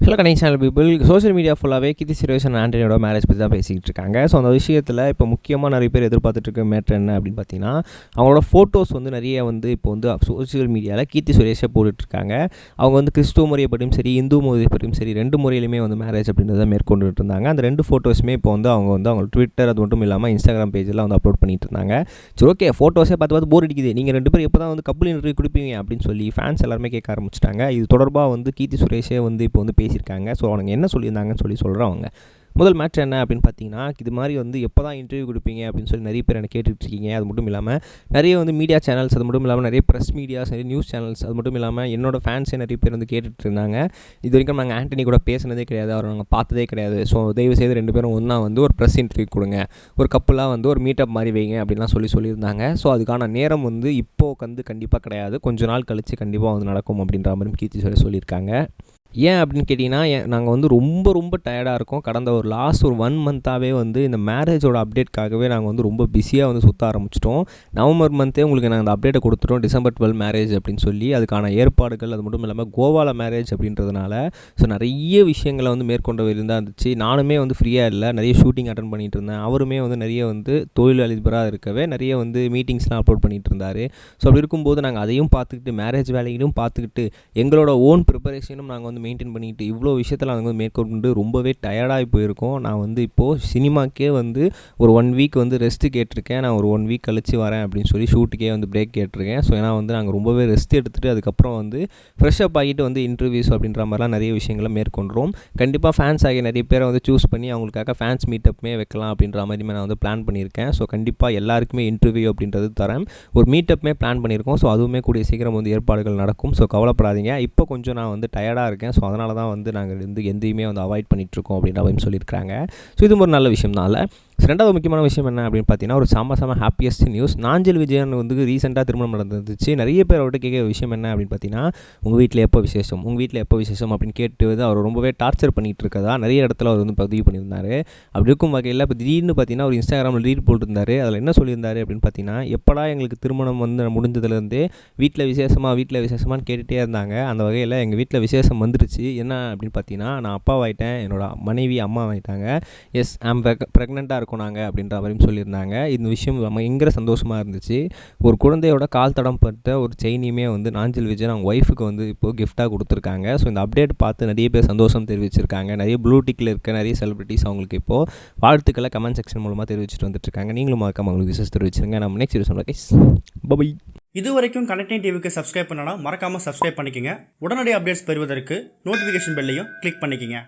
Hello connect channel people. Social media ஃபுல்லாகவே Keerthy Suresh and ஆண்டனியோட marriage பற்றி தான் பேசிக்கிட்டு இருக்காங்க. ஸோ அந்த விஷயத்தில் இப்போ முக்கியமாக நிறைய பேர் எதிர்பார்த்துட்டு இருக்க மேட்ரு என்ன அப்படின்னு பார்த்தீங்கன்னா, அவங்களோட ஃபோட்டோஸ் வந்து நிறைய இப்போ சோஷியல் மீடியாவில் கீர்த்தி சுரேஷை போட்டுட்ருக்காங்க. அவங்க கிறிஸ்துவ முறையை பற்றியும் சரி, இந்து முறையை பற்றியும் சரி, ரெண்டு முறையிலுமே மேரேஜ் அப்படின்றத மேற்கொண்டுட்டு இருந்தாங்க. அந்த ரெண்டு ஃபோட்டோஸுமே இப்போ அவங்க ட்விட்டர் அது மட்டும் இல்லாமல் இன்ஸ்டாகிராம் பேஜில் அப்லோட் பண்ணிட்டு இருந்தாங்க. சரி, ஓகே, ஃபோட்டோஸே பார்த்து போர் அடிக்குது, நீங்கள் ரெண்டு பேரும் எப்போ தான் கப்புள் இன்டர்வியூ கொடுப்பீங்க அப்படின்னு சொல்லி ஃபேன்ஸ் எல்லாருமே கேட்க ஆரம்பிச்சிட்டாங்க. இது தொடர்பாக கீர்த்தி சுரேஷே இப்போ பேசியிருக்காங்க. ஸோ அவங்க என்ன சொல்லியிருந்தாங்கன்னு சொல்கிறவங்க முதல் மேட்ச் என்ன அப்படின்னு பார்த்தீங்கன்னா, இது மாதிரி எப்போ தான் இன்டர்வியூ கொடுப்பீங்க அப்படின்னு சொல்லி நிறைய பேர் எனக்கு கேட்டுட்ருக்கீங்க. அது மட்டும் இல்லாமல் நிறைய மீடியா சேனல்ஸ், அது மட்டும் இல்லாமல் நிறைய ப்ரெஸ் மீடியாஸ், நிறைய நியூஸ் சேனல்ஸ், அது மட்டும் இல்லாமல் என்னோடய ஃபேன்ஸே நிறைய பேர் கேட்டுட்டு இருந்தாங்க. இது வரைக்கும் நாங்கள் ஆண்டனி கூட பேசினதே கிடையாது, அவரை நாங்கள் பார்த்ததே கிடையாது. ஸோ தயவுசெய்து ரெண்டு பேரும் ஒன்றா ஒரு ப்ரெஸ் இன்டர்வியூ கொடுங்க, ஒரு கப்பலாக ஒரு மீட்டப் மாதிரி வைங்க அப்படின்லாம் சொல்லியிருந்தாங்க. ஸோ அதுக்கான நேரம் இப்போது கண்டிப்பாக கிடையாது, கொஞ்ச நாள் கழித்து கண்டிப்பாக நடக்கும் அப்படின்ற மாதிரி கீர்த்தி சொல்லியிருக்காங்க. ஏன் அப்படின்னு கேட்டிங்கன்னா, நாங்கள் ரொம்ப டயர்டாக இருக்கோம். கடந்த லாஸ்ட் 1 மந்த்தாகவே இந்த மேரேஜோட அப்டேட்காகவே நாங்கள் ரொம்ப பிஸியாக சுற்ற ஆரம்பிச்சிட்டோம். நவம்பர் மந்த்தே உங்களுக்கு நாங்கள் அந்த அப்டேட்டை கொடுத்துட்டோம், December 12 மேரேஜ் அப்படின்னு சொல்லி. அதுக்கான ஏற்பாடுகள், அது மட்டும் இல்லாமல் கோவாவில் மேரேஜ் அப்படின்றதுனால ஸோ நிறைய விஷயங்களை மேற்கொண்டு இருந்தால் இருந்துச்சு. நானுமே ஃப்ரீயாக இல்லை, நிறைய ஷூட்டிங் அட்டன் பண்ணிகிட்டு இருந்தேன். அவருமே நிறைய தொழிலதிபராக இருக்கவே நிறைய மீட்டிங்ஸ்லாம் அப்லோட் பண்ணிகிட்டு இருந்தார். ஸோ அப்படி இருக்கும்போது நாங்கள் அதையும் பார்த்துக்கிட்டு, மேரேஜ் வேலையிலும் பார்த்துக்கிட்டு, எங்களோட ஓன் ப்ரிப்பரேஷனும் நாங்கள் மெயின்டைன் பண்ணிட்டு இவ்வளோ விஷயத்தில் நாங்கள் மேற்கொண்டு ரொம்பவே டயர்டாகி போயிருக்கோம். நான் இப்போது சினிமாக்கே ஒரு 1 வீக் ரெஸ்ட்டு கேட்டிருக்கேன். நான் ஒரு 1 வீக் கழித்து வரேன் அப்படின்னு சொல்லி ஷூட்டுக்கே பிரேக் கேட்டிருக்கேன். ஸோ ஏன்னா நாங்கள் ரொம்பவே ரெஸ்ட் எடுத்துகிட்டு அதுக்கப்புறம் ஃப்ரெஷ்அப் ஆகிட்டு இன்டர்வியூஸ் அப்படின்ற மாதிரிலாம் நிறைய விஷயங்களை மேற்கொண்டுறோம். கண்டிப்பாக ஃபேன்ஸ் ஆகிய நிறைய பேரை சூஸ் பண்ணி அவங்களுக்காக ஃபேன்ஸ் மீட்டப்புமே வைக்கலாம் அப்படின்ற மாதிரி நான் பிளான் பண்ணியிருக்கேன். ஸோ கண்டிப்பாக எல்லாருக்குமே இன்டர்வியூ அப்படின்றது தரேன். ஒரு மீட்டப்புமே பிளான் பண்ணியிருக்கோம். ஸோ அதுவுமே கூடிய சீக்கிரம் ஏற்பாடுகள் நடக்கும். ஸோ கவலைப்படாதீங்க. இப்போ கொஞ்சம் நான் டயர்டாக இருக்கேன். ஸோ அதனால தான் நாங்கள் எந்தையுமே அவாய்ட் பண்ணிகிட்ருக்கோம் அப்படின்ற மாதிரி சொல்லியிருக்காங்க. ஸோ இது ஒரு நல்ல விஷயம் தான். ரெண்டாவது முக்கியமான விஷயம் என்ன அப்படின்னு பார்த்தீங்கன்னா, ஒரு செம ஹாப்பியஸ்ட் நியூஸ். நாஞ்சில் விஜயன் ரீசெண்டாக திருமணம் நடந்துச்சு. நிறைய பேர் அவர்கிட்ட கேட்க விஷயம் என்ன அப்படின்னு பார்த்தீங்கன்னா, உங்கள் வீட்டில் எப்போ விசேஷம் அப்படின்னு கேட்டு அவர் ரொம்பவே டார்ச்சர் பண்ணிகிட்டு இருக்கதா நிறைய இடத்துல அவர் பதிவு பண்ணியிருந்தார். அப்படி இருக்கும் வகையில் இப்போ திடீர்னு பார்த்தீங்கன்னா ஒரு இன்ஸ்டாகிராமில் ரீல் போட்டிருந்தார். அதில் என்ன சொல்லியிருந்தார் அப்படின்னு பார்த்தீங்கன்னா, எப்படா எங்களுக்கு திருமணம் முடிஞ்சதுலேருந்தே வீட்டில் விசேஷமானு கேட்டுகிட்டே இருந்தாங்க. அந்த வகையில் எங்கள் வீட்டில் விசேஷம் வந்துருச்சு. என்ன அப்படின்னு பார்த்தீங்கன்னா, நான் அப்பாவாயிட்டேன், என்னோட மனைவி அம்மாவாயிட்டாங்க. எஸ், ஐம் ப்ரெக்னெண்ட்டாக இருக்கோம் நாங்கள் அப்படின்ற மாதிரியும் சொல்லியிருந்தாங்க. இந்த விஷயம் பயங்கர சந்தோஷமாக இருந்துச்சு. ஒரு குழந்தையோட கால் தடம் பட்ட ஒரு செயினையுமே நாஞ்சில் விஜயன் அவங்க ஒய்ஃபுக்கு இப்போது கிஃப்டாக கொடுத்துருக்காங்க. ஸோ இந்த அப்டேட் பார்த்து நிறைய பேர் சந்தோஷம் தெரிவிச்சிருக்காங்க. நிறைய ப்ளூ டிக்கில் இருக்க நிறைய செலிபிரிட்டிஸ் அவங்களுக்கு இப்போது வாழ்த்துக்களை கமெண்ட் செக்ஷன் மூலமாக தெரிவிச்சுட்டு வந்துட்டுருக்காங்க. நீங்களும் மறக்காம அவங்களுக்கு விசேஷம் தெரிவிச்சிருங்க. நம்ம நெக்ஸ்ட் வீடியோ சொல்கிறேன். Guys, bye. இது வரைக்கும் கனெக்டிங் டிவிக்கு சப்ஸ்கிரைப் பண்ணனா மறக்காமல் சப்ஸ்கிரைப் பண்ணிக்கங்க. உடனடி அப்டேட்ஸ் பெறுவதற்கு நோட்டிஃபிகேஷன் பெல்லையும் கிளிக் பண்ணிக்கங்க.